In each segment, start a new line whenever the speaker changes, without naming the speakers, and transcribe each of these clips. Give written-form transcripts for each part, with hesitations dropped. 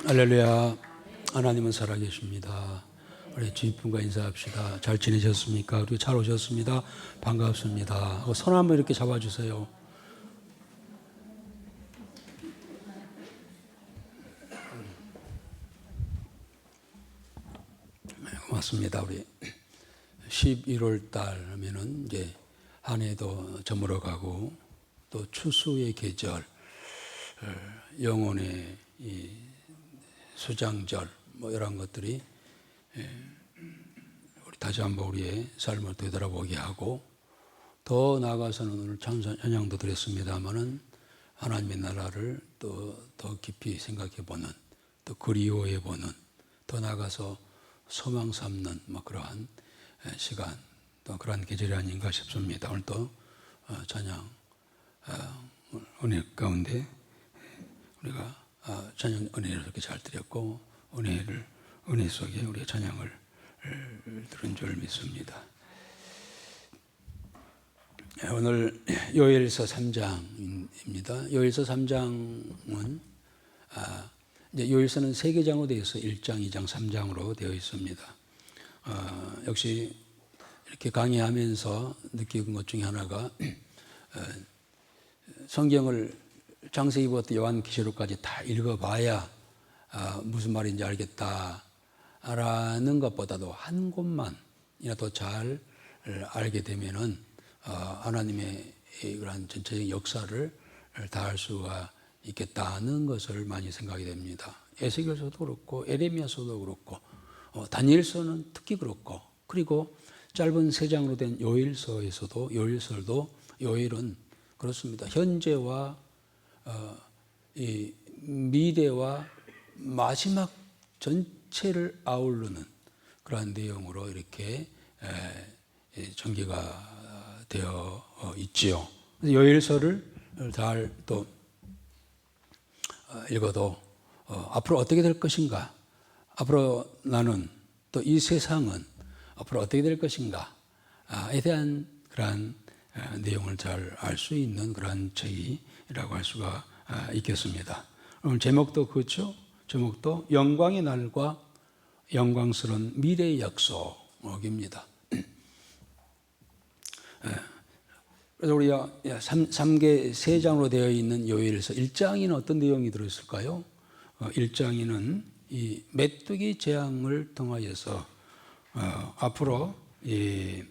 할렐루야. 하나님은 살아계십니다. 우리 주님과 인사합시다. 잘 지내셨습니까? 그리고 잘 오셨습니다. 반갑습니다. 손 한번 이렇게 잡아주세요. 고맙습니다. 우리 11월 달 하면은 이제 한 해도 저물어 가고 또 추수의 계절, 영혼의 이 수장절 뭐 이런 것들이 우리 다시 한번 우리의 삶을 되돌아보게 하고, 더 나아가서는 오늘 찬양도 드렸습니다마는 하나님의 나라를 또 더 깊이 생각해보는, 또 그리워해보는, 더 나아가서 소망 삼는 뭐 그러한 시간, 또 그러한 계절이 아닌가 싶습니다. 오늘 또 찬양 은혜 가운데 우리가 찬양 은혜를 이렇게 잘 드렸고, 은혜 속에 우리가 찬양을 들은 줄 믿습니다. 오늘 요엘서 3장입니다. 요엘서 3장은 이제 요엘서는 3개장으로 되어 있어 1장, 2장, 3장으로 되어 있습니다. 역시 이렇게 강의하면서 느낀 것 중에 하나가 성경을 창세기부터 요한계시록까지 다 읽어봐야 무슨 말인지 알겠다라는 것보다도 한 곳만이라도 잘 알게 되면은 하나님의 그런 전체적인 역사를 다 알 수가 있겠다는 것을 많이 생각이 됩니다. 에스겔서도 그렇고 에레미야서도 그렇고 다니엘서는 특히 그렇고, 그리고 짧은 3장으로 된 요엘서에서도 요엘은 그렇습니다. 현재와 이 미래와 마지막 전체를 아우르는 그러한 내용으로 이렇게 전개가 되어 있지요. 요엘서를 잘 또 읽어도 앞으로 어떻게 될 것인가, 앞으로 나는 또 이 세상은 앞으로 어떻게 될 것인가에 대한 그러한 내용을 잘 알 수 있는 그러한 책이라고 할 수가 있겠습니다. 오늘 제목도 그렇죠. 제목도 영광의 날과 영광스러운 미래의 약속입니다. 그래서 우리가 3장으로 되어 있는 요엘에서 1장에는 어떤 내용이 들어있을까요? 1장에는 이 메뚜기 재앙을 통하여서 앞으로 이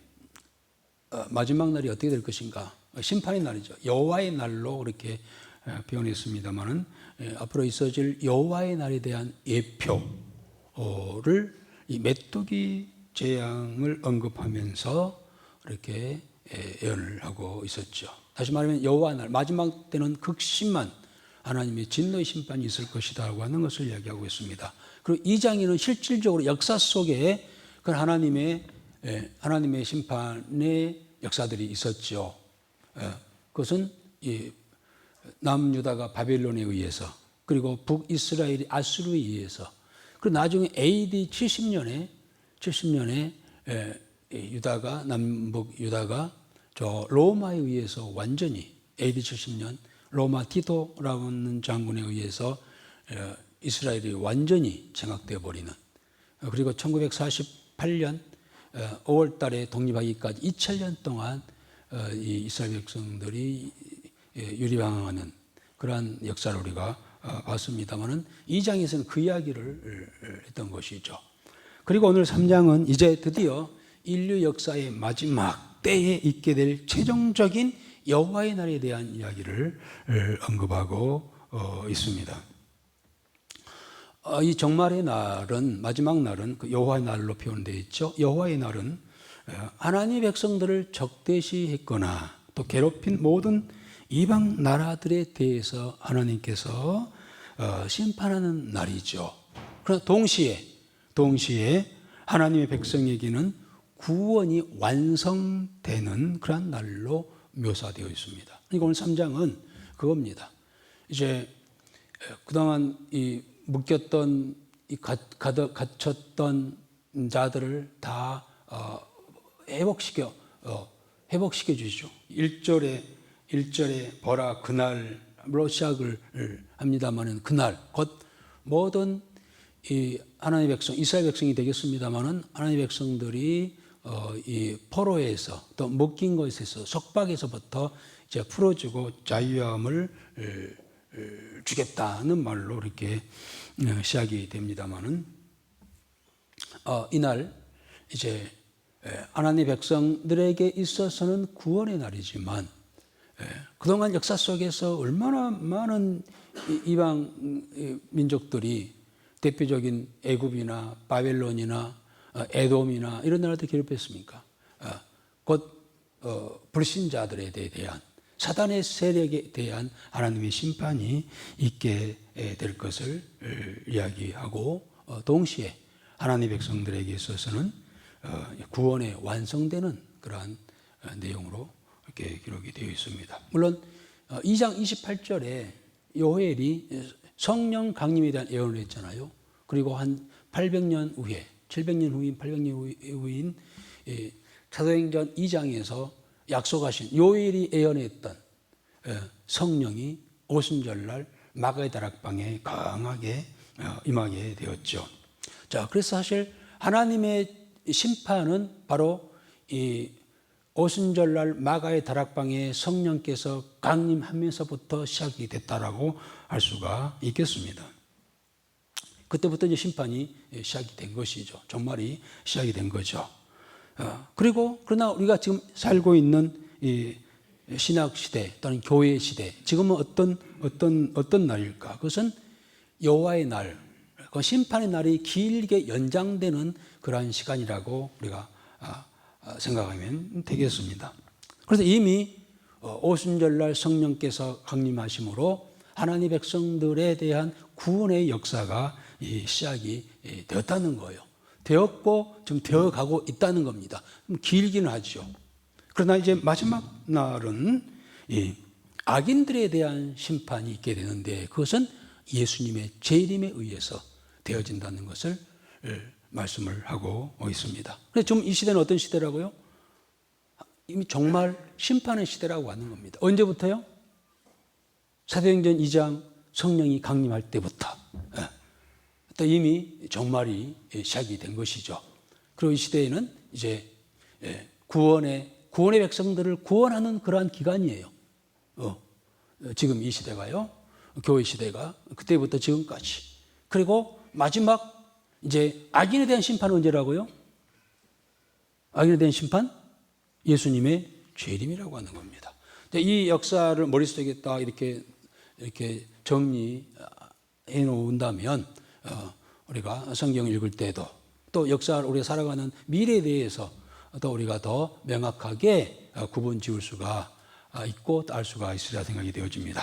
마지막 날이 어떻게 될 것인가, 심판의 날이죠. 여호와의 날로 그렇게 표현했습니다만은 앞으로 있어질 여호와의 날에 대한 예표를 이 메뚜기 재앙을 언급하면서 이렇게 예언을 하고 있었죠. 다시 말하면 여호와의 날, 마지막 때는 극심한 하나님의 진노의 심판이 있을 것이다라고 하는 것을 이야기하고 있습니다. 그리고 2장에는 실질적으로 역사 속에 그 하나님의 심판의 역사들이 있었죠. 그것은 이 남유다가 바벨론에 의해서, 그리고 북이스라엘이 아수르에 의해서, 그리고 나중에 AD 70년에 유다가, 남북 유다가 저 로마에 의해서 완전히 AD 70년 로마 티토라고 하는 장군에 의해서 이스라엘이 완전히 장악되어 버리는, 그리고 1948년 5월 달에 독립하기까지 2000년 동안 이 이스라엘 백성들이 유리방황하는 그러한 역사를 우리가 봤습니다만은 2장에서는 그 이야기를 했던 것이죠. 그리고 오늘 3장은 이제 드디어 인류 역사의 마지막 때에 있게 될 최종적인 여호와의 날에 대한 이야기를 언급하고 있습니다. 이 종말의 날은, 마지막 날은 그 여호와의 날로 표현되어 있죠. 여호와의 날은 하나님의 백성들을 적대시했거나 또 괴롭힌 모든 이방 나라들에 대해서 하나님께서 심판하는 날이죠. 그러나 동시에 하나님의 백성에게는 구원이 완성되는 그런 날로 묘사되어 있습니다. 그러니까 오늘 3장은 그겁니다. 이제 그동안 이 묶였던, 갇혔던 자들을 다 회복시켜 주시죠. 1절에 보라 그날로 시작을 합니다만은 그날 곧 모든 이 하나님의 백성, 이스라엘 백성이 되겠습니다만은 하나님의 백성들이 이 포로에서 또 묶인 것에서 속박에서부터 이제 풀어주고 자유함을 주겠다는 말로 이렇게 시작이 됩니다만은 이날 이제 하나님의 백성들에게 있어서는 구원의 날이지만 그동안 역사 속에서 얼마나 많은 이방 민족들이 대표적인 애굽이나 바벨론이나 에돔이나 이런 나라들 괴롭혔습니까? 곧 불신자들에 대한 사단의 세력에 대한 하나님의 심판이 있게 될 것을 이야기하고 동시에 하나님의 백성들에게 있어서는 구원의 완성되는 그러한 내용으로 이렇게 기록이 되어 있습니다. 물론 2장 28절에 요엘이 성령 강림에 대한 예언을 했잖아요. 그리고 한 800년 후에 700년 후인 800년 후인 사도행전 2장에서 약속하신 요엘이 예언했던 성령이 오순절날 마가의 다락방에 강하게 임하게 되었죠. 자, 그래서 사실 하나님의 심판은 바로 이 오순절날 마가의 다락방에 성령께서 강림하면서부터 시작이 됐다라고 할 수가 있겠습니다. 그때부터 이제 심판이 시작이 된 것이죠. 종말이 시작이 된 거죠. 그러나 우리가 지금 살고 있는 이 신학 시대 또는 교회 시대, 지금은 어떤 날일까? 그것은 여호와의 날, 그 심판의 날이 길게 연장되는 그러한 시간이라고 우리가 생각하면 되겠습니다. 그래서 이미 오순절날 성령께서 강림하심으로 하나님 백성들에 대한 구원의 역사가 시작이 되었다는 거예요. 되었고 지금 되어가고 있다는 겁니다. 길기는 하죠. 그러나 이제 마지막 날은 악인들에 대한 심판이 있게 되는데 그것은 예수님의 재림에 의해서 되어진다는 것을 말씀을 하고 있습니다. 그래서 지금 이 시대는 어떤 시대라고요? 이미 정말 심판의 시대라고 하는 겁니다. 언제부터요? 사도행전 2장 성령이 강림할 때부터 이미 정말이 시작이 된 것이죠. 그리고 이 시대에는 이제 구원의 백성들을 구원하는 그러한 기간이에요. 지금 이 시대가요, 교회 시대가 그때부터 지금까지. 그리고 마지막 이제 악인에 대한 심판은 언제라고요? 악인에 대한 심판? 예수님의 재림이라고 하는 겁니다. 이 역사를 머릿속에 딱 이렇게 정리해 놓는다면 우리가 성경을 읽을 때도 또 역사를 우리가 살아가는 미래에 대해서 또 우리가 더 명확하게 구분 지을 수가 있고 알 수가 있으리라 생각이 되어집니다.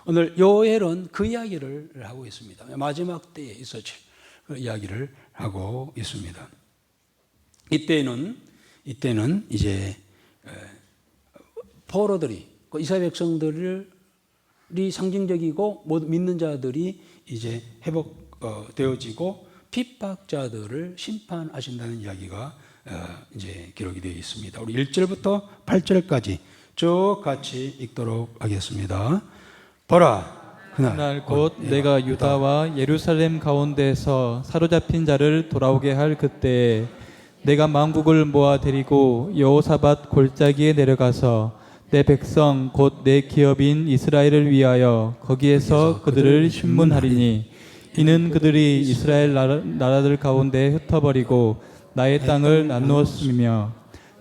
오늘 요엘은 그 이야기를 하고 있습니다. 마지막 때에 있어질 그 이야기를 하고 있습니다. 이때는 이제 포로들이 이스라엘 백성들이 상징적이고 모든 믿는 자들이 이제 회복되어지고 핍박자들을 심판하신다는 이야기가 이제 기록이 되어 있습니다. 우리 1절부터 8절까지 쭉 같이 읽도록 하겠습니다. 보라,
그날 곧 내가 유다와 예루살렘 가운데에서 사로잡힌 자를 돌아오게 할 그때에 내가 만국을 모아 데리고 여호사밧 골짜기에 내려가서 내 백성 곧 내 기업인 이스라엘을 위하여 거기에서 그들을 심문하리니 이는 그들이 이스라엘 나라들 가운데 흩어버리고 나의 땅을 나누었으며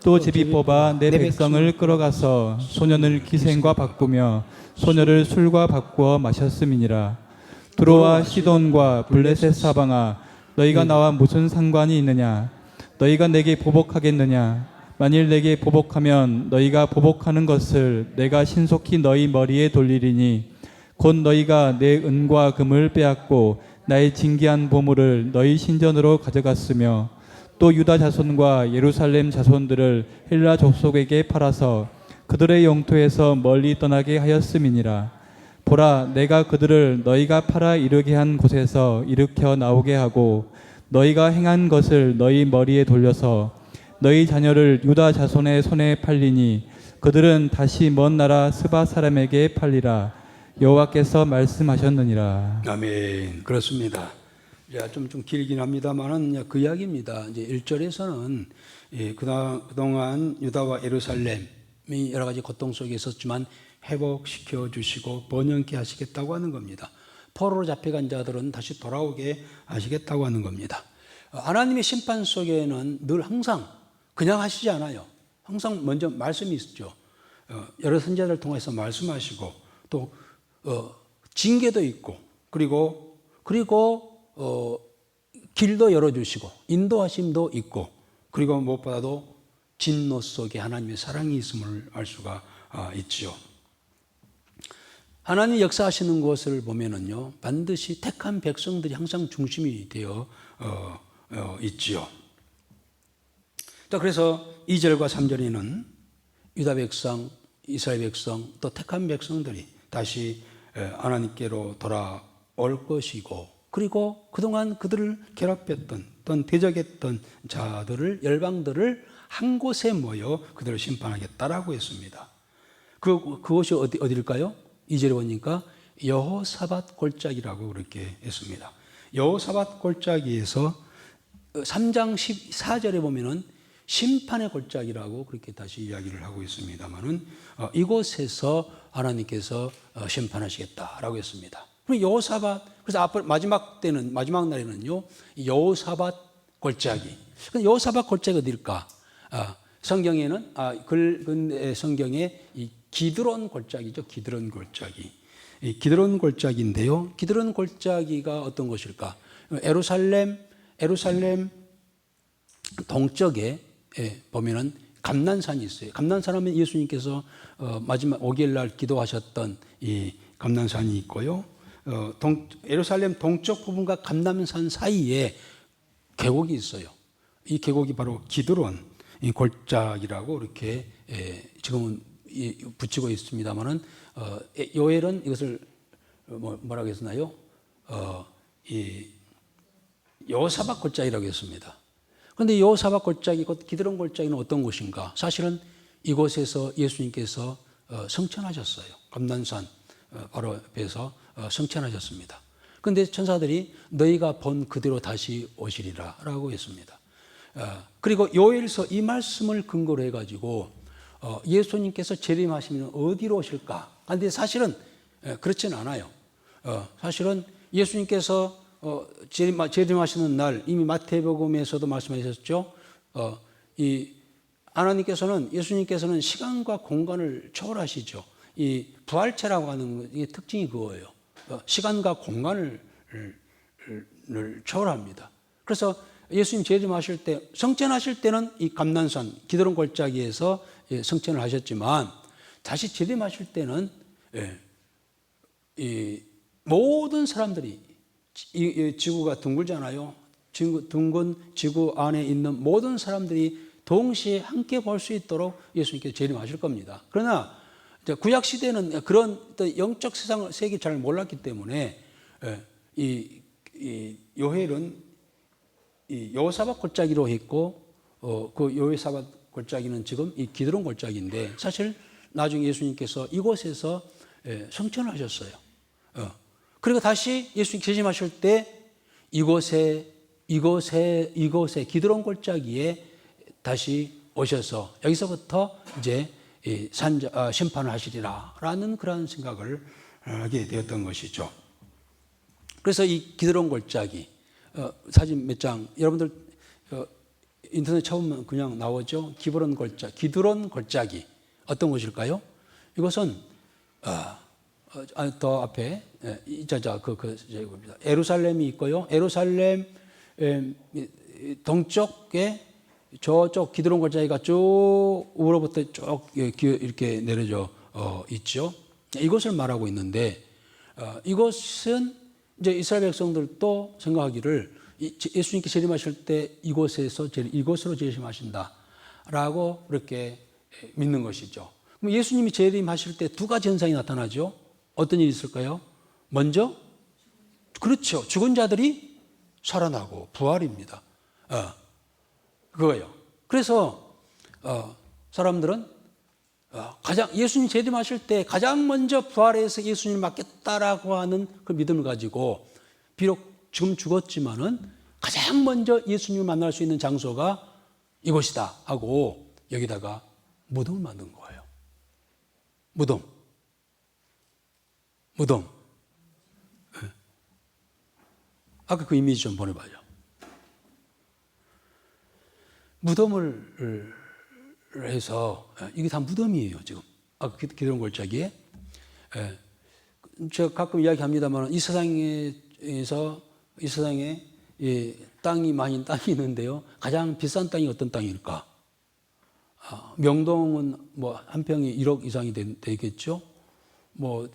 또 제비 뽑아 내 백성을 끌어가서 소년을 기생과 바꾸며 소녀를 술과 바꾸어 마셨음이니라. 두로와 시돈과 블레셋 사방아, 너희가 나와 무슨 상관이 있느냐? 너희가 내게 보복하겠느냐? 만일 내게 보복하면 너희가 보복하는 것을 내가 신속히 너희 머리에 돌리리니 곧 너희가 내 은과 금을 빼앗고 나의 진귀한 보물을 너희 신전으로 가져갔으며 또 유다 자손과 예루살렘 자손들을 헬라 족속에게 팔아서 그들의 영토에서 멀리 떠나게 하였음이니라. 보라, 내가 그들을 너희가 팔아 이르게 한 곳에서 일으켜 나오게 하고 너희가 행한 것을 너희 머리에 돌려서 너희 자녀를 유다 자손의 손에 팔리니 그들은 다시 먼 나라 스바 사람에게 팔리라. 여호와께서 말씀하셨느니라.
아멘. 그렇습니다. 좀 길긴 합니다만은 그 이야기입니다. 이제 1절에서는 그동안 유다와 예루살렘이 여러 가지 고통 속에 있었지만 회복시켜 주시고 번영케 하시겠다고 하는 겁니다. 포로로 잡혀간 자들은 다시 돌아오게 하시겠다고 하는 겁니다. 하나님의 심판 속에는 늘 항상 그냥 하시지 않아요. 항상 먼저 말씀이 있죠. 여러 선지자들 통해서 말씀하시고 또 징계도 있고 그리고 길도 열어주시고 인도하심도 있고 그리고 무엇보다도 진노 속에 하나님의 사랑이 있음을 알 수가 있지요. 하나님 역사하시는 것을 보면은요 반드시 택한 백성들이 항상 중심이 되어 있지요. 자, 그래서 2절과 3절에는 유다 백성, 이스라엘 백성 또 택한 백성들이 다시 하나님께로 돌아올 것이고 그리고 그동안 그들을 괴롭혔던 또는 대적했던 자들을 열방들을 한 곳에 모여 그들을 심판하겠다라고 했습니다. 그곳이 어디일까요? 2절에 보니까 여호사밧 골짜기라고 그렇게 했습니다. 여호사밧 골짜기에서 3장 14절에 보면은 심판의 골짜기라고 그렇게 다시 이야기를 하고 있습니다만은 이곳에서 하나님께서 심판하시겠다라고 했습니다. 그럼 여호사밧 그래서 앞으로 마지막 날에는요 여호사밧 골짜기. 여호사밧 골짜기 어디일까? 성경에는 근대 성경에 이 기드론 골짜기죠. 기드론 골짜기. 이 기드론 골짜기인데요. 기드론 골짜기가 어떤 곳일까? 예루살렘 동쪽에 보면은 감난산이 있어요. 감난산 하면 예수님께서 마지막 5개월 날 기도하셨던 이 감난산이 있고요. 예루살렘 동쪽 부분과 감난산 사이에 계곡이 있어요. 이 계곡이 바로 기드론 골짜기라고 이렇게 지금은 붙이고 있습니다만은 요엘은 이것을 뭐라고 했나요? 이 여호사밧 골짜기라고 했습니다. 그런데 여호사밧 골짜기, 기드론 골짜기는 어떤 곳인가? 사실은 이곳에서 예수님께서 성천하셨어요. 감난산 바로 옆에서 성천하셨습니다. 그런데 천사들이 너희가 본 그대로 다시 오시리라 라고 했습니다. 그리고 요엘서 이 말씀을 근거로 해가지고 예수님께서 재림하시면 어디로 오실까? 그런데 사실은 그렇지는 않아요. 사실은 예수님께서 재림하시는 날 이미 마태복음에서도 말씀하셨죠. 이 하나님께서는 예수님께서는 시간과 공간을 초월하시죠. 이 부활체라고 하는 이 특징이 그거예요. 시간과 공간을 초월합니다. 그래서 예수님 재림하실 때 성천하실 때는 이 감난산 기드론 골짜기에서 성천을 하셨지만 다시 재림하실 때는 이 모든 사람들이 이 지구가 둥글잖아요. 둥근 지구 안에 있는 모든 사람들이 동시에 함께 볼 수 있도록 예수님께서 재림하실 겁니다. 그러나 구약 시대는 그런 영적 세계를 잘 몰랐기 때문에 이 요엘은 이 여호사밧 골짜기로 했고 그 여호사밧 골짜기는 지금 이 기드론 골짜기인데 사실 나중에 예수님께서 이곳에서 성천을 하셨어요. 그리고 다시 예수님 재림하실 때 이곳에 기드론 골짜기에 다시 오셔서 여기서부터 이제 심판을 하시리라라는 그런 생각을 하게 되었던 것이죠. 그래서 이 기드론 골짜기 사진 몇 장 여러분들 인터넷 쳐보면 그냥 나오죠. 기드론 골짜기 어떤 곳일까요? 이것은 더 앞에 예루살렘이 있고요. 예루살렘 동쪽에 저쪽 기드론 골짜기가 쭉 우로부터 쭉 이렇게 내려져 있죠. 이것을 말하고 있는데 이것은 이제 이스라엘 백성들도 생각하기를 예수님께 재림하실 때 이곳으로 재림하신다라고 그렇게 믿는 것이죠. 그럼 예수님이 재림하실 때 두 가지 현상이 나타나죠. 어떤 일이 있을까요? 먼저 그렇죠. 죽은 자들이 살아나고 부활입니다. 그거예요. 그래서 사람들은 가장 예수님 재림하실 때 가장 먼저 부활해서 예수님을 맞겠다라고 하는 그 믿음을 가지고 비록 지금 죽었지만은 가장 먼저 예수님을 만날 수 있는 장소가 이곳이다 하고 여기다가 무덤을 만든 거예요. 무덤. 네. 아까 그 이미지 좀 보내봐요. 무덤을 해서 이게 다 무덤이에요 지금. 아까 기드론 골짜기에. 제가 가끔 이야기합니다만 이 세상에 땅이 많이 땅이 있는데요. 가장 비싼 땅이 어떤 땅일까? 명동은 뭐 한 평이 1억 이상이 되겠죠. 뭐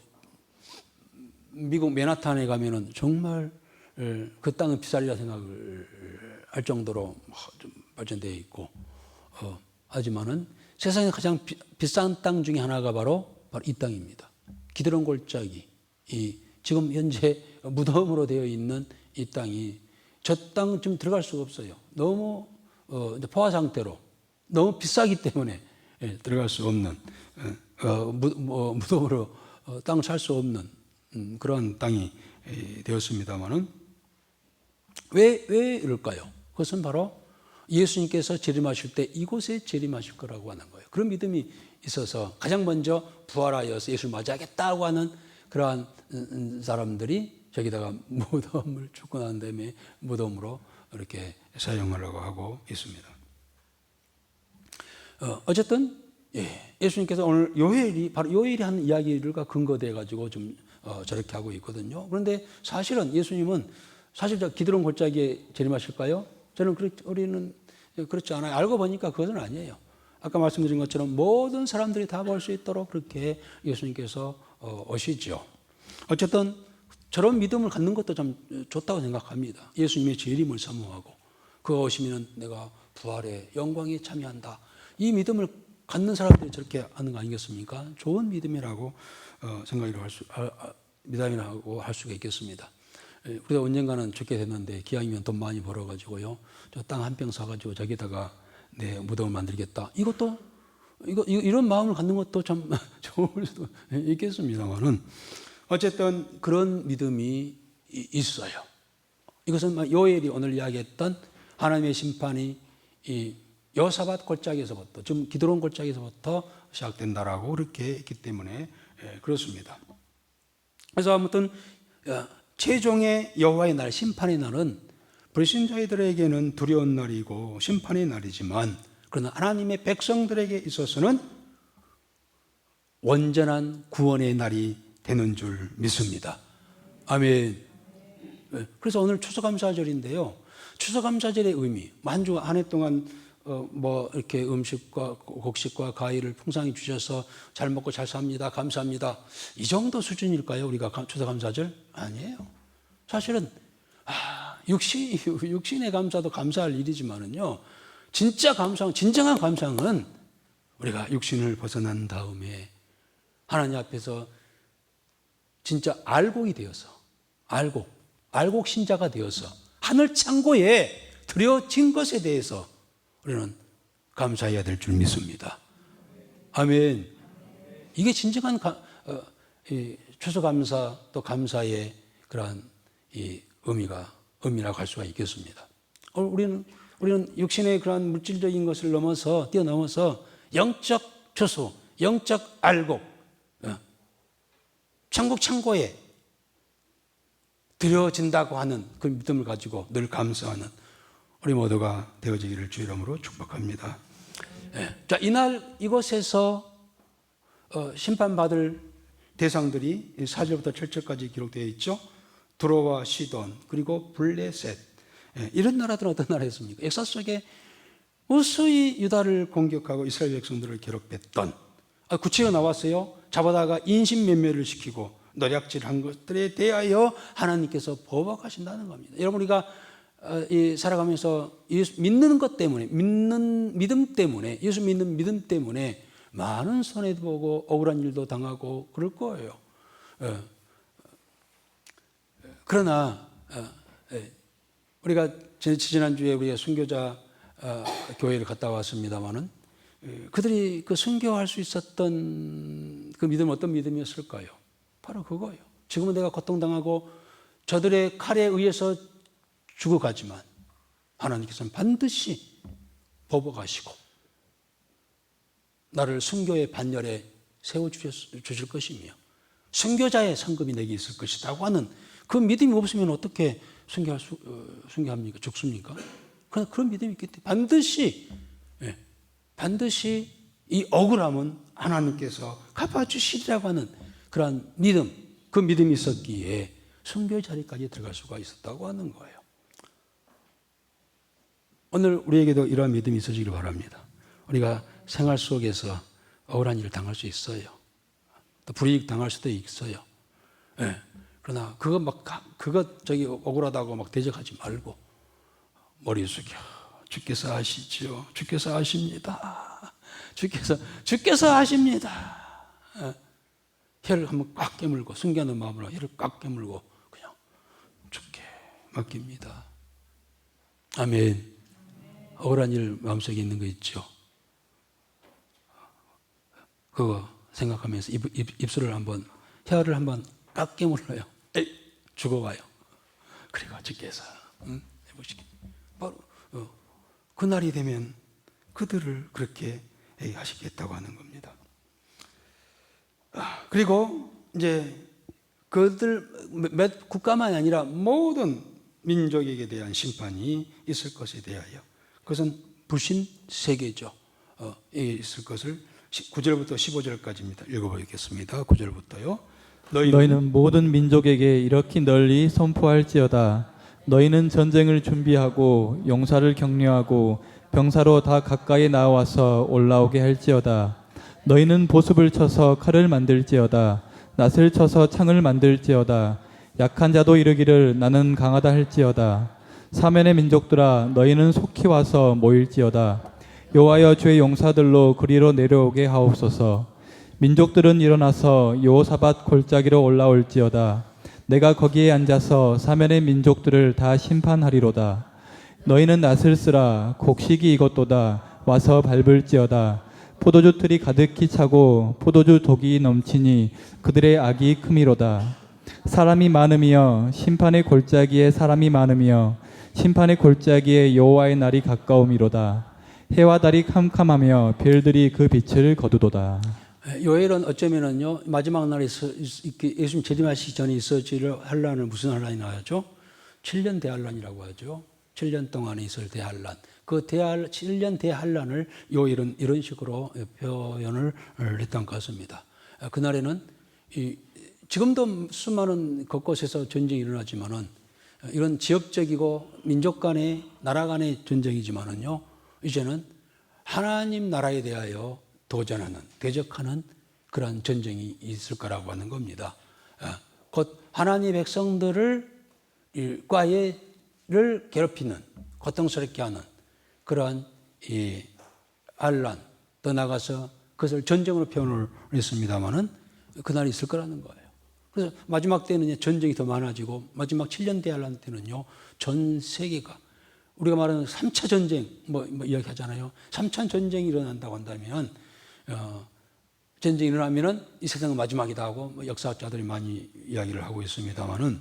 미국 맨하탄에 가면은 정말 그 땅은 비싸리라 생각을 할 정도로 좀 발전되어 있고, 하지만은 세상에 가장 비싼 땅 중에 하나가 바로 이 땅입니다. 기드론 골짜기, 이 지금 현재 무덤으로 되어 있는 이 땅이 저 땅은 좀 들어갈 수가 없어요. 너무 포화 상태로 너무 비싸기 때문에 들어갈 수 없는 무덤으로 땅을 살 수 없는 그런 땅이 되었습니다만은 왜 이럴까요? 그것은 바로 예수님께서 재림하실 때 이곳에 재림하실 거라고 하는 거예요. 그런 믿음이 있어서 가장 먼저 부활하여서 예수를 맞이하겠다고 하는 그러한 사람들이 저기다가 무덤을 죽고 난 다음에 무덤으로 이렇게 사용하려고 하고 있습니다. 어쨌든 예수님께서 오늘 요엘이 바로 요엘이 하는 이야기가 근거돼 가지고 좀 저렇게 하고 있거든요. 그런데 사실은 예수님은 사실 저 기드론 골짜기에 재림하실까요? 저는 우리는 그렇지 않아요. 알고 보니까 그것은 아니에요. 아까 말씀드린 것처럼 모든 사람들이 다 볼 수 있도록 그렇게 예수님께서 오시죠. 어쨌든 저런 믿음을 갖는 것도 좀 좋다고 생각합니다. 예수님의 재림을 사모하고 그가 오시면 내가 부활의 영광에 참여한다. 이 믿음을 갖는 사람들이 저렇게 하는 거 아니겠습니까? 좋은 믿음이라고 믿음이라고 할 수가 있겠습니다. 우리가 언젠가는 죽게 됐는데 기왕이면 돈 많이 벌어가지고요, 저 땅 한 평 사가지고 저기다가 내 무덤을 만들겠다. 이것도 이런 마음을 갖는 것도 참 좋을 수도 있겠습니다만은 어쨌든 그런 믿음이 있어요. 이것은 요엘이 오늘 이야기했던 하나님의 심판이 이 여호사밧 골짜기에서부터, 지금 기드론 골짜기에서부터 시작된다라고 그렇게 했기 때문에 그렇습니다. 그래서 아무튼 최종의 여호와의 날, 심판의 날은 불신자들에게는 두려운 날이고 심판의 날이지만, 그러나 하나님의 백성들에게 있어서는 온전한 구원의 날이 되는 줄 믿습니다. 아멘. 그래서 오늘 추수감사절인데요. 추수감사절의 의미, 한 주 한 해 동안 뭐 이렇게 음식과 곡식과 과일을 풍성히 주셔서 잘 먹고 잘 삽니다. 감사합니다. 이 정도 수준일까요? 우리가 추수감사절? 아니에요. 사실은 육신의 감사도 감사할 일이지만은요, 진정한 감사는 우리가 육신을 벗어난 다음에 하나님 앞에서 진짜 알곡이 되어서, 알곡 신자가 되어서 하늘 창고에 드려진 것에 대해서 우리는 감사해야 될 줄 믿습니다. 아멘. 이게 진정한 추수감사 또 감사의 그러한 의미라고 할 수가 있겠습니다. 우리는 육신의 그러한 물질적인 것을 뛰어넘어서 영적 추수, 영적 알곡, 천국 창고에 드려진다고 하는 그 믿음을 가지고 늘 감사하는 우리 모두가 되어지기를 주 이름으로 축복합니다. 자, 이날 이곳에서 심판받을 대상들이 4절부터 7절까지 기록되어 있죠. 두로와 시돈 그리고 블레셋, 이런 나라들은 어떤 나라였습니까? 역사 속에 무수히 유다를 공격하고 이스라엘 백성들을 괴롭혔던, 구체가 나왔어요. 잡아다가 인신매매를 시키고 노략질한 것들에 대하여 하나님께서 보복하신다는 겁니다. 여러분, 우리가 살아가면서 예수 믿는 것 때문에, 믿음 때문에, 예수 믿는 믿음 때문에 많은 손해도 보고 억울한 일도 당하고 그럴 거예요. 그러나 우리가 지난주에 우리가 순교자 교회를 갔다 왔습니다마는 그들이 그 순교할 수 있었던 그 믿음은 어떤 믿음이었을까요? 바로 그거예요. 지금은 내가 고통당하고 저들의 칼에 의해서 죽어가지만 하나님께서는 반드시 뽑아가시고 나를 순교의 반열에 세워주실 것이며 순교자의 상급이 내게 있을 것이라고 하는 그 믿음이 없으면 어떻게 순교합니까? 죽습니까? 그런 믿음이 있기 때문에 반드시 이 억울함은 하나님께서 갚아주시리라고 하는 그러한 믿음, 그 믿음이 있었기에 순교 자리까지 들어갈 수가 있었다고 하는 거예요. 오늘 우리에게도 이러한 믿음이 있어지길 바랍니다. 우리가 생활 속에서 억울한 일을 당할 수 있어요. 또 불이익 당할 수도 있어요. 네. 그러나 저기 억울하다고 막 대적하지 말고 머리 숙여. 주께서 아시죠. 주께서 아십니다. 주께서 아십니다. 네. 혀를 한번 꽉 깨물고 순교하는 마음으로 혀를 꽉 깨물고 그냥 주께 맡깁니다. 아멘. 억울한 일 마음속에 있는 거 있죠. 그거 생각하면서 입술을 한번 혀를 한번 꽉 깨물어요. 죽어가요. 그리고 주께서 해보시기 바로 그날이 되면 그들을 그렇게 하시겠다고 하는 겁니다. 그리고 이제 그들 몇 국가만이 아니라 모든 민족에게 대한 심판이 있을 것에 대하여 그것은 불신 세계죠. 있을 것을 9절부터 15절까지입니다. 읽어보겠습니다. 9절부터요.
너희는 모든 민족에게 이렇게 널리 선포할지어다. 너희는 전쟁을 준비하고 용사를 격려하고 병사로 다 가까이 나와서 올라오게 할지어다. 너희는 보습을 쳐서 칼을 만들지어다. 낫을 쳐서 창을 만들지어다. 약한 자도 이르기를 나는 강하다 할지어다. 사면의 민족들아 너희는 속히 와서 모일지어다. 여호와여 주의 용사들로 그리로 내려오게 하옵소서. 민족들은 일어나서 여호사밧 골짜기로 올라올지어다. 내가 거기에 앉아서 사면의 민족들을 다 심판하리로다. 너희는 낫을 쓰라. 곡식이 익었도다. 와서 밟을지어다. 포도주 틀이 가득히 차고 포도주 독이 넘치니 그들의 악이 크미로다. 사람이 많으며 심판의 골짜기에 사람이 많으며 심판의 골짜기에 여호와의 날이 가까우미로다. 해와 달이 캄캄하며 별들이 그 빛을 거두도다.
요엘은 어쩌면은요 마지막 날에 예수님 재림하시기 전에 있어질 환란을 무슨 환란이 나왔죠? 7년 대환란이라고 하죠. 7년 동안에 있을 대환란. 그 7년 대환란을 요엘은 이런 식으로 표현을 했던 것 같습니다. 그날에는 지금도 수많은 곳곳에서 전쟁이 일어나지만은 이런 지역적이고 민족 간의 나라 간의 전쟁이지만은요 이제는 하나님 나라에 대하여 도전하는 대적하는 그런 전쟁이 있을 거라고 하는 겁니다. 곧 하나님의 백성들을 괴롭히는 고통스럽게 하는 그러한 이 환란 더 나가서 그것을 전쟁으로 표현을 했습니다마는 그날이 있을 거라는 거예요. 그래서 마지막 때는 전쟁이 더 많아지고 마지막 7년 대환란 때는요 전 세계가 우리가 말하는 3차 전쟁 뭐 이야기하잖아요. 3차 전쟁이 일어난다고 한다면 전쟁이 일어나면은 이 세상은 마지막이다 하고 역사학자들이 많이 이야기를 하고 있습니다만은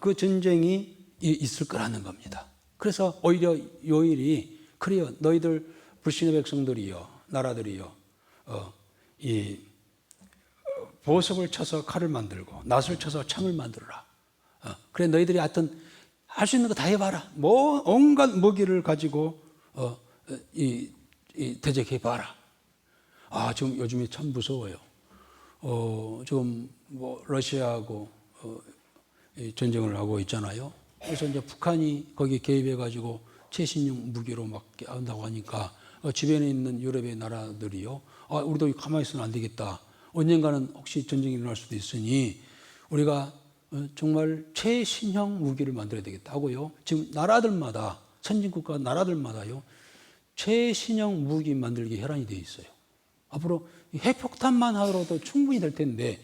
그 전쟁이 있을 거라는 겁니다. 그래서 오히려 요일이 그래요. 너희들 불신의 백성들이요, 나라들이요, 이 보석을 쳐서 칼을 만들고 낫을 쳐서 창을 만들어라. 그래 너희들이 하여튼 할 수 있는 거 다 해봐라. 뭐 온갖 무기를 가지고 대적해봐라. 지금 요즘에 참 무서워요. 지금 뭐 러시아하고 전쟁을 하고 있잖아요. 그래서 이제 북한이 거기 개입해가지고 최신형 무기로 막 한다고 하니까 주변에 있는 유럽의 나라들이요. 우리도 가만히 있으면 안 되겠다. 언젠가는 혹시 전쟁이 일어날 수도 있으니 우리가 정말 최신형 무기를 만들어야 되겠다고요. 지금 나라들마다 선진국가 나라들마다요. 최신형 무기 만들기 혈안이 되어 있어요. 앞으로 핵폭탄만 하더라도 충분히 될 텐데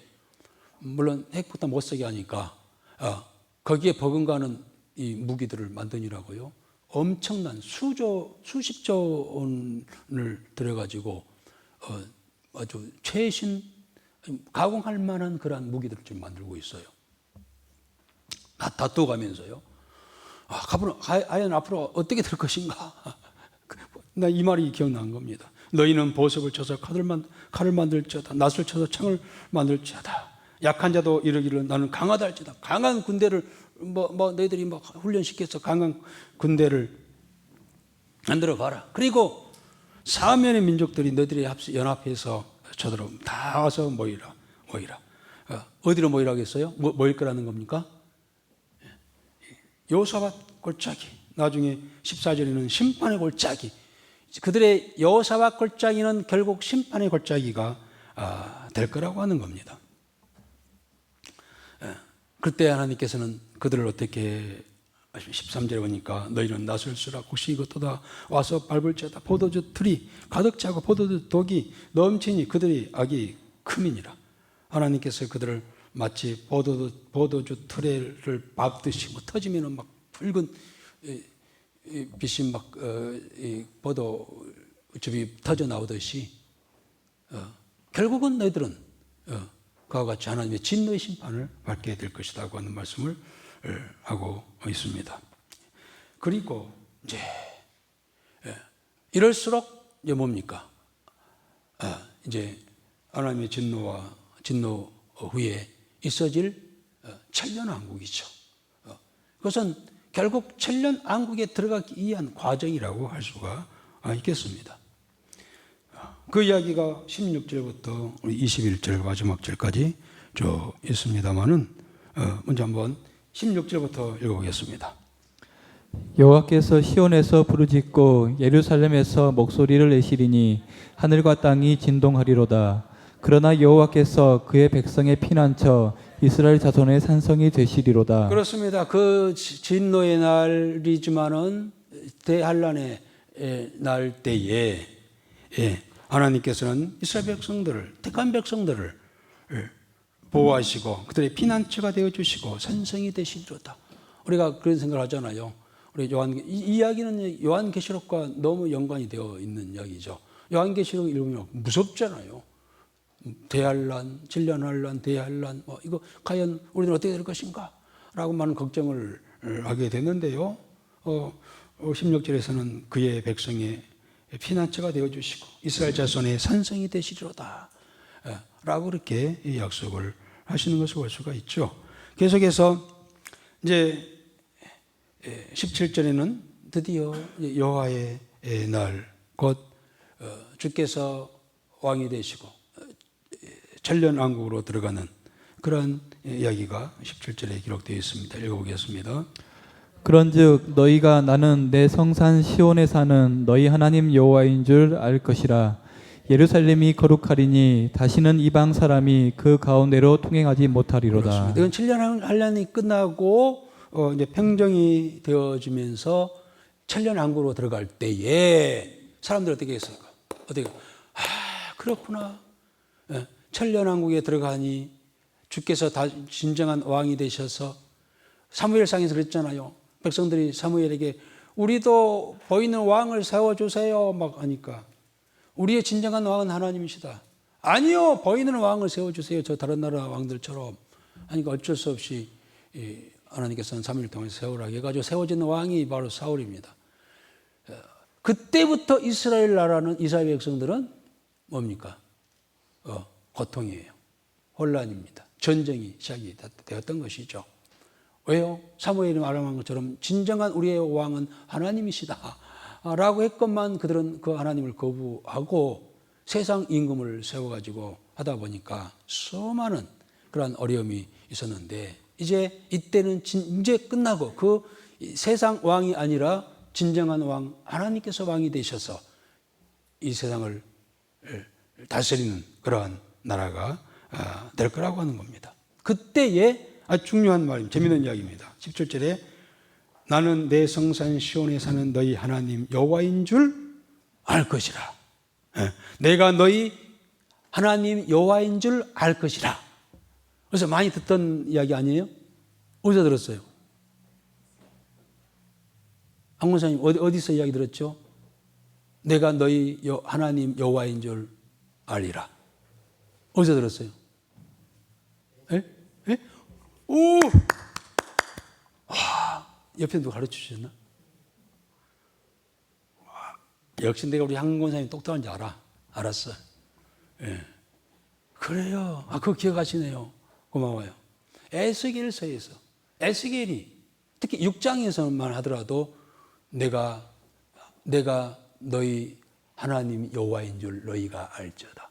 물론 핵폭탄 못 쓰게 하니까 거기에 버금가는 이 무기들을 만드니라고요. 엄청난 수십조 원을 들여가지고 아주 최신 가공할 만한 그러한 무기들을 좀 만들고 있어요. 다투가면서요. 과연 앞으로 어떻게 될 것인가? 나 이 말이 기억난 겁니다. 너희는 보석을 쳐서 칼을 만들지어다. 낫을 쳐서 창을 만들지어다. 약한 자도 이르기를 나는 강하다 할지다. 강한 군대를 너희들이 훈련시켜서 강한 군대를 만들어 봐라. 그리고 사면의 민족들이 너희들이 연합해서 저들로 다 와서 모이라. 어디로 모이라고 했어요? 모일 거라는 겁니까? 여호사밧 골짜기. 나중에 14절에는 심판의 골짜기. 그들의 여호사밧 골짜기는 결국 심판의 골짜기가 될 거라고 하는 겁니다. 그때 하나님께서는 그들을 어떻게 13절에 보니까 너희는 낫을 쓰라 혹시 이것도다 와서 밟을지어다. 포도주 틀이 가득 차고 포도주 독이 넘치니 그들의 악이 크니라. 하나님께서 그들을 마치 포도주 틀을 밟듯이 터지면은 막 붉은 빛이 막 포도즙이 터져 나오듯이 결국은 너희들은 그와 같이 하나님의 진노의 심판을 받게 될 것이라고 하는 말씀을 하고 있습니다. 그리고 이제 이럴수록 이제 뭡니까? 이제 하나님의 진노 후에 있어질 천년왕국이죠. 그것은 결국 천년왕국에 들어가기 위한 과정이라고 할 수가 있겠습니다. 그 이야기가 16절부터 21절 마지막 절까지 쭉 있습니다만은 먼저 한번 16절부터 읽어보겠습니다.
여호와께서 시온에서 부르짖고 예루살렘에서 목소리를 내시리니 하늘과 땅이 진동하리로다. 그러나 여호와께서 그의 백성의 피난처 이스라엘 자손의 산성이 되시리로다.
그렇습니다. 그 진노의 날이지만은 대환란의 날 때에 하나님께서는 이스라엘 백성들을 택한 백성들을 보호하시고 그들의 피난처가 되어 주시고 산성이 되시리로다. 우리가 그런 생각을 하잖아요. 우리 이 이야기는 요한계시록과 너무 연관이 되어 있는 이야기죠. 요한계시록 읽으면 무섭잖아요. 대환란, 질련환란, 대환란, 이거 과연 우리는 어떻게 될 것인가? 라고 많은 걱정을 하게 됐는데요. 16절에서는 그의 백성의 피난처가 되어주시고 이스라엘 자손의 산성이 되시리로다. 라고 그렇게 약속을 하시는 것을 볼 수가 있죠. 계속해서 이제 17절에는 드디어 여호와의 날, 곧 주께서 왕이 되시고 천년왕국으로 들어가는 그런 이야기가 17절에 기록되어 있습니다. 읽어보겠습니다.
그런즉 너희가 나는 내 성산 시온에 사는 너희 하나님 여호와인 줄 알 것이라. 예루살렘이 거룩하리니 다시는 이방 사람이 그 가운데로 통행하지 못하리로다.
이건 7년 환란이 끝나고 이제 평정이 되어지면서 천년왕국으로 들어갈 때에 사람들 어떻게 했습니까? 그렇구나. 천년왕국에 들어가니 주께서 다 진정한 왕이 되셔서 사무엘상에서 그랬잖아요. 백성들이 사무엘에게 우리도 보이는 왕을 세워주세요 막 하니까 우리의 진정한 왕은 하나님이시다. 아니요, 보이는 왕을 세워주세요. 저 다른 나라 왕들처럼. 하니까 어쩔 수 없이 하나님께서는 사무엘 통해서 세우라고 해가지고 세워진 왕이 바로 사울입니다. 그때부터 이스라엘 백성들은 뭡니까? 고통이에요. 혼란입니다. 전쟁이 시작이 되었던 것이죠. 왜요? 사무엘이 말한 것처럼 진정한 우리의 왕은 하나님이시다 라고 했건만 그들은 그 하나님을 거부하고 세상 임금을 세워가지고 하다 보니까 수많은 그런 어려움이 있었는데 이제 이때는 이제 끝나고 그 세상 왕이 아니라 진정한 왕 하나님께서 왕이 되셔서 이 세상을 다스리는 그러한 나라가 될 거라고 하는 겁니다. 그때에 아주 중요한 말입니다. 재미있는 이야기입니다. 17절에 나는 내 성산 시온에 사는 너희 하나님 여호와인 줄 알 것이라. 내가 너희 하나님 여호와인 줄 알 것이라. 그래서 많이 듣던 이야기 아니에요? 어디서 들었어요? 안 권사님 어디서 이야기 들었죠? 내가 너희 하나님 여호와인 줄 알리라. 어디서 들었어요? 예? 예? 오! 옆에 누가 가르쳐 주셨나? 역시 내가 우리 한 권사님 똑똑한지 알았어. 예. 그래요. 그거 기억하시네요. 고마워요. 에스겔서에서 에스겔이 특히 6장에서만 하더라도 내가 너희 하나님 여호와인 줄 너희가 알지어다.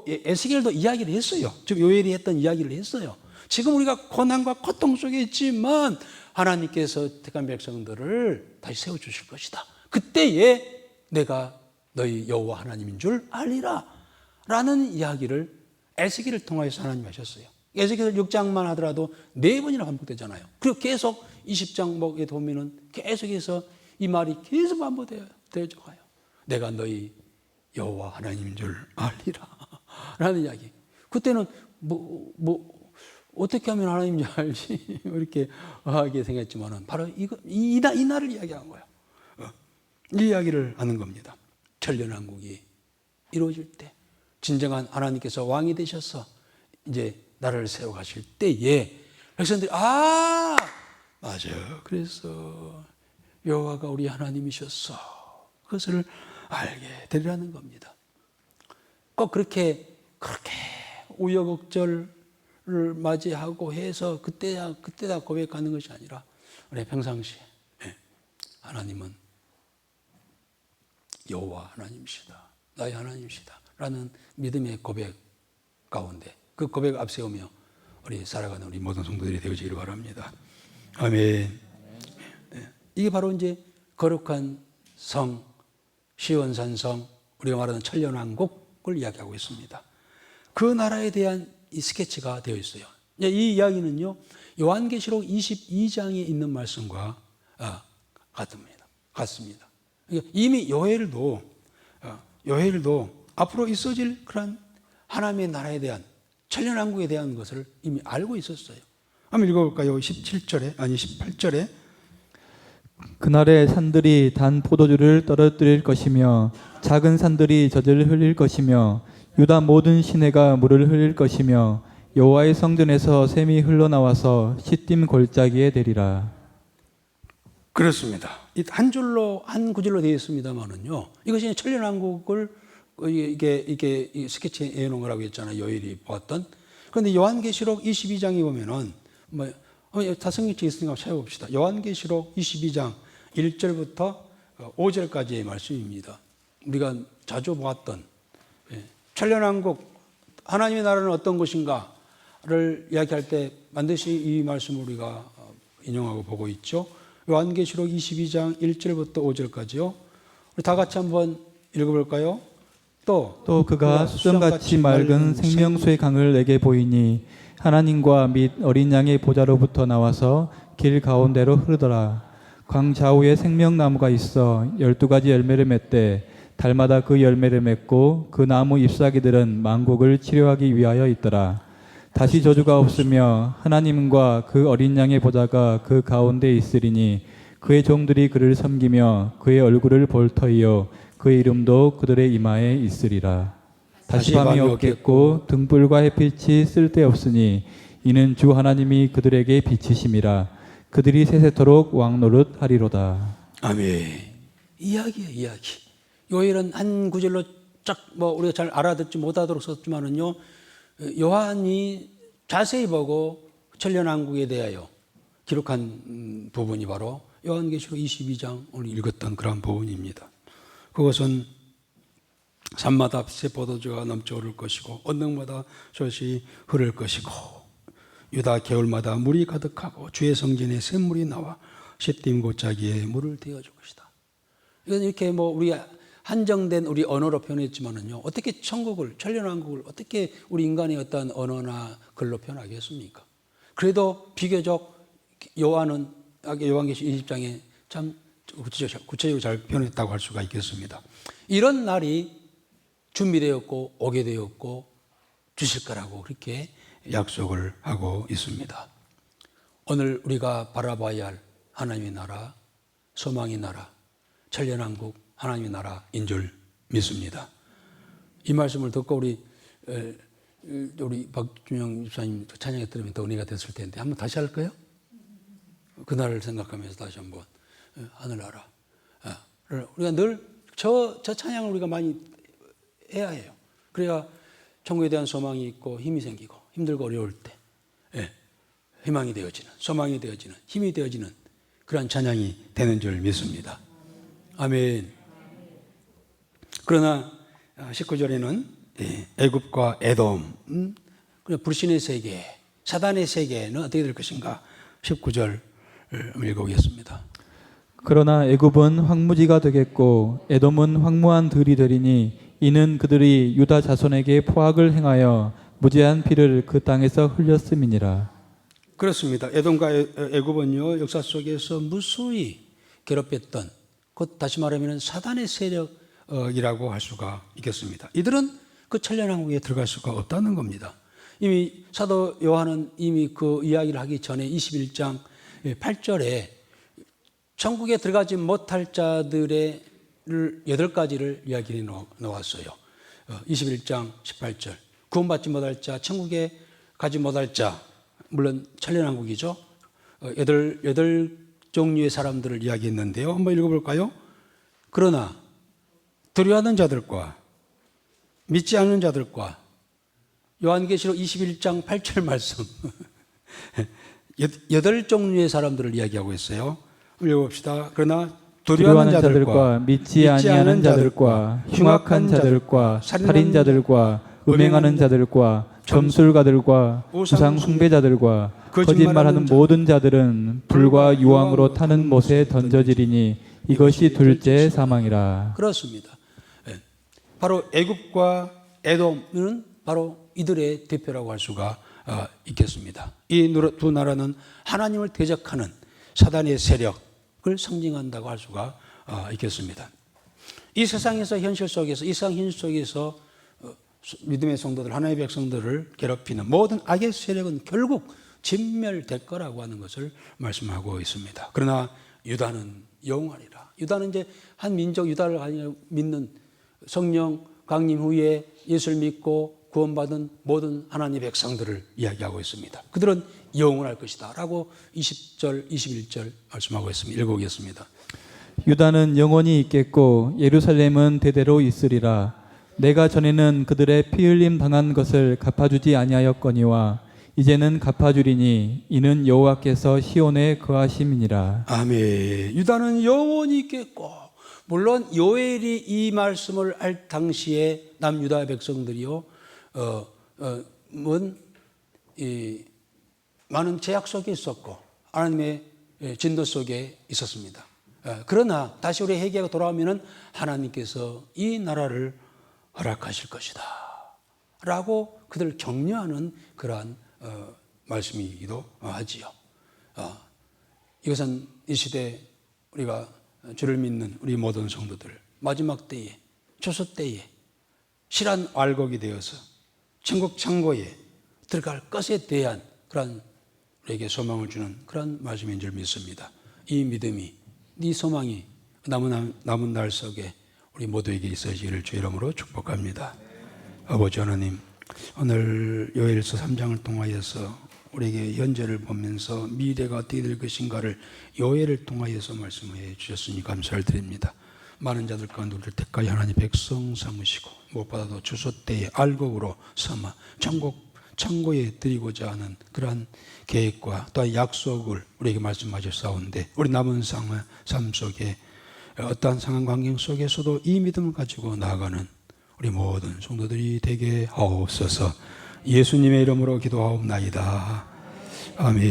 에스겔도 이야기를 했어요. 즉 요엘이 했던 이야기를 했어요. 지금 우리가 고난과 고통 속에 있지만 하나님께서 택한 백성들을 다시 세워주실 것이다. 그때에 내가 너희 여호와 하나님인 줄 알리라 라는 이야기를 에스겔을 통해서 하나님이 하셨어요. 에스겔 6장만 하더라도 4번이나 반복되잖아요. 그리고 계속 20장목에 보면은 계속해서 이 말이 계속 반복되어져 가요. 내가 너희 여호와 하나님인 줄 알리라 라는 이야기. 그때는 어떻게 하면 하나님인지 알지 이렇게 하게 생겼지만은 바로 이 날을 이야기한 거예요. 이 이야기를 하는 겁니다. 천년왕국이 이루어질 때 진정한 하나님께서 왕이 되셔서 이제 나라를 세워가실 때에 백성들이 맞아요. 그래서 여호와가 우리 하나님이셨어. 그것을 알게 되리라는 겁니다. 꼭 그렇게 우여곡절을 맞이하고 해서 그때다 고백하는 것이 아니라 우리 평상시에 하나님은 여호와 하나님이시다. 나의 하나님이시다. 라는 믿음의 고백 가운데 그 고백을 앞세우며 우리 살아가는 우리 모든 성도들이 되어지기를 바랍니다. 아멘. 이게 바로 이제 거룩한 성, 시온산성, 우리가 말하는 천년왕국을 이야기하고 있습니다. 그 나라에 대한 이 스케치가 되어 있어요. 이 이야기는요, 요한계시록 22장에 있는 말씀과 같습니다. 이미 요엘도 앞으로 있어질 그런 하나님의 나라에 대한 천년왕국에 대한 것을 이미 알고 있었어요. 한번 읽어볼까요? 18절에
그날에 산들이 단 포도주를 떨어뜨릴 것이며 작은 산들이 젖을 흘릴 것이며 유다 모든 시내가 물을 흘릴 것이며 여호와의 성전에서 샘이 흘러나와서 시딤 골짜기에 되리라.
그렇습니다. 한 줄로 한 구절로 되어 있습니다만은요. 이것이 천년왕국을 이게 스케치해 놓은 거라고 했잖아요. 요엘이 보았던. 그런데 요한계시록 22장에 보면은 다 성경책에 있으니까 한번 찾아봅시다. 요한계시록 22장 1절부터 5절까지의 말씀입니다. 우리가 자주 보았던 천년왕국 하나님의 나라는 어떤 것인가를 이야기할 때 반드시 이 말씀을 우리가 인용하고 보고 있죠. 요한계시록 22장 1절부터 5절까지요. 우리 다 같이 한번 읽어볼까요?
또 그가 수정같이 맑은 생명수의 강을 내게 보이니 하나님과 및 어린 양의 보좌로부터 나와서 길 가운데로 흐르더라. 강 좌우에 생명나무가 있어 12가지 열매를 맺되 달마다 그 열매를 맺고 그 나무 잎사귀들은 만국을 치료하기 위하여 있더라. 다시 저주가 없으며 하나님과 그 어린 양의 보좌가 그 가운데 있으리니 그의 종들이 그를 섬기며 그의 얼굴을 볼 터이요 그의 이름도 그들의 이마에 있으리라. 다시 밤이 없겠고 등불과 햇빛이 쓸데없으니 이는 주 하나님이 그들에게 빛이심이라. 그들이 세세토록 왕노릇 하리로다.
아멘. 이야기예요, 이야기. 요일은 한 구절로 쫙 우리가 잘 알아듣지 못하도록 썼지만은요, 요한이 자세히 보고 천년왕국에 대하여 기록한 부분이 바로 요한계시록 22장 오늘 읽었던 그런 부분입니다. 그것은 산마다 새 포도주가 넘쳐 오를 것이고 언덕마다 젖이 흐를 것이고 유다 개울마다 물이 가득하고 주의 성전에 샘물이 나와 시딤 골짜기에 물을 데워줄 것이다. 이건 이렇게 우리가 한정된 우리 언어로 표현했지만은요, 어떻게 천국을, 천년왕국을 어떻게 우리 인간의 어떤 언어나 글로 표현하겠습니까? 그래도 비교적 요한계시 20장에 참 구체적으로 잘 표현했다고 할 수가 있겠습니다. 이런 날이 준비되었고 오게 되었고 주실 거라고 그렇게 약속을 하고 있습니다. 오늘 우리가 바라봐야 할 하나님의 나라, 소망의 나라, 천년왕국 하나님의 나라인 줄 믿습니다. 이 말씀을 듣고 우리 박준영 집사님 찬양에 들으면 더 은혜가 됐을 텐데 한번 다시 할까요? 그날을 생각하면서 다시 한번 하늘나라. 우리가 늘 저 찬양을 우리가 많이 해야 해요. 그래야 천국에 대한 소망이 있고 힘이 생기고 힘들고 어려울 때 희망이 되어지는, 소망이 되어지는, 힘이 되어지는 그러한 찬양이 되는 줄 믿습니다. 아멘. 그러나 19절에는 애굽과 에돔, 그냥 불신의 세계, 사단의 세계는 어떻게 될 것인가? 19절 읽어보겠습니다.
그러나 애굽은 황무지가 되겠고 에돔은 황무한 들이 되리니 이는 그들이 유다 자손에게 포악을 행하여 무죄한 피를 그 땅에서 흘렸음이니라.
그렇습니다. 에돔과 애굽은요 역사 속에서 무수히 괴롭혔던, 곧 다시 말하면 사단의 세력이라고 할 수가 있겠습니다. 이들은 그 천년왕국에 들어갈 수가 없다는 겁니다. 이미 사도 요한은 이미 그 이야기를 하기 전에 21장 8절에 천국에 들어가지 못할 자들의 8가지를 이야기해 놓았어요. 21장 18절 구원받지 못할 자, 천국에 가지 못할 자, 물론 천년왕국이죠. 8종류의 사람들을 이야기했는데요. 한번 읽어볼까요? 그러나 두려워하는 자들과 믿지 않는 자들과 요한계시록 21장 8절 말씀 8종류의 사람들을 이야기하고 있어요. 읽어봅시다. 그러나 두려워하는 자들과
믿지 아니하는 자들과 흉악한 자들과 살인자들과 음행하는 자들과 점술가들과 우상 숭배자들과 거짓말하는 모든 자들은 불과 유황으로 타는 못에 던져지리니 이것이 둘째 사망이라.
그렇습니다. 바로 애굽과 에돔은 바로 이들의 대표라고 할 수가 있겠습니다. 이 두 나라는 하나님을 대적하는 사단의 세력을 상징한다고 할 수가 있겠습니다. 이 세상에서 현실 속에서, 이 세상 현실 속에서 믿음의 성도들, 하나님의 백성들을 괴롭히는 모든 악의 세력은 결국 진멸될 거라고 하는 것을 말씀하고 있습니다. 그러나 유다는 영원하리라. 유다는 이제 한 민족, 유다를 믿는 성령 강림 후에 예수를 믿고 구원받은 모든 하나님의 백성들을 이야기하고 있습니다. 그들은 영원할 것이다 라고 20절, 21절 말씀하고 있습니다. 읽어보겠습니다.
유다는 영원히 있겠고 예루살렘은 대대로 있으리라. 내가 전에는 그들의 피 흘림 당한 것을 갚아주지 아니하였거니와 이제는 갚아주리니 이는 여호와께서 시온에 거하심이니라. 아멘.
유다는 영원히 있겠고, 물론 요엘이 이 말씀을 할 당시에 남유다 백성들이요 많은 제약 속에 있었고 하나님의 진도 속에 있었습니다. 그러나 다시 우리 회개가 돌아오면은 하나님께서 이 나라를 허락하실 것이다 라고 그들을 격려하는 그러한 말씀이기도 하지요. 이것은 이 시대 우리가 주를 믿는 우리 모든 성도들 마지막 때에, 조소 때에 실한 알곡이 되어서 천국 창고에 들어갈 것에 대한 그런 우리에게 소망을 주는 그런 말씀인 줄 믿습니다. 이 믿음이, 이 소망이 남은 날 속에 우리 모두에게 있어지기를 주의 이름으로 축복합니다. 아버지 하나님, 오늘 요엘서 3장을 통하여서 우리에게 현재를 보면서 미래가 어떻게 될 것인가를 요엘을 통하여서 말씀해 주셨으니 감사를 드립니다. 많은 자들 가운데 우리를 택하여 하나님 백성 삼으시고 무엇보다도 주소 때에 알곡으로 삼아 천국 창고에 드리고자 하는 그러한 계획과 또 약속을 우리에게 말씀하셨사온데 우리 남은 삶 속에 어떠한 상황 환경 속에서도 이 믿음을 가지고 나아가는 우리 모든 성도들이 되게 하옵소서. 예수님의 이름으로 기도하옵나이다. 아멘.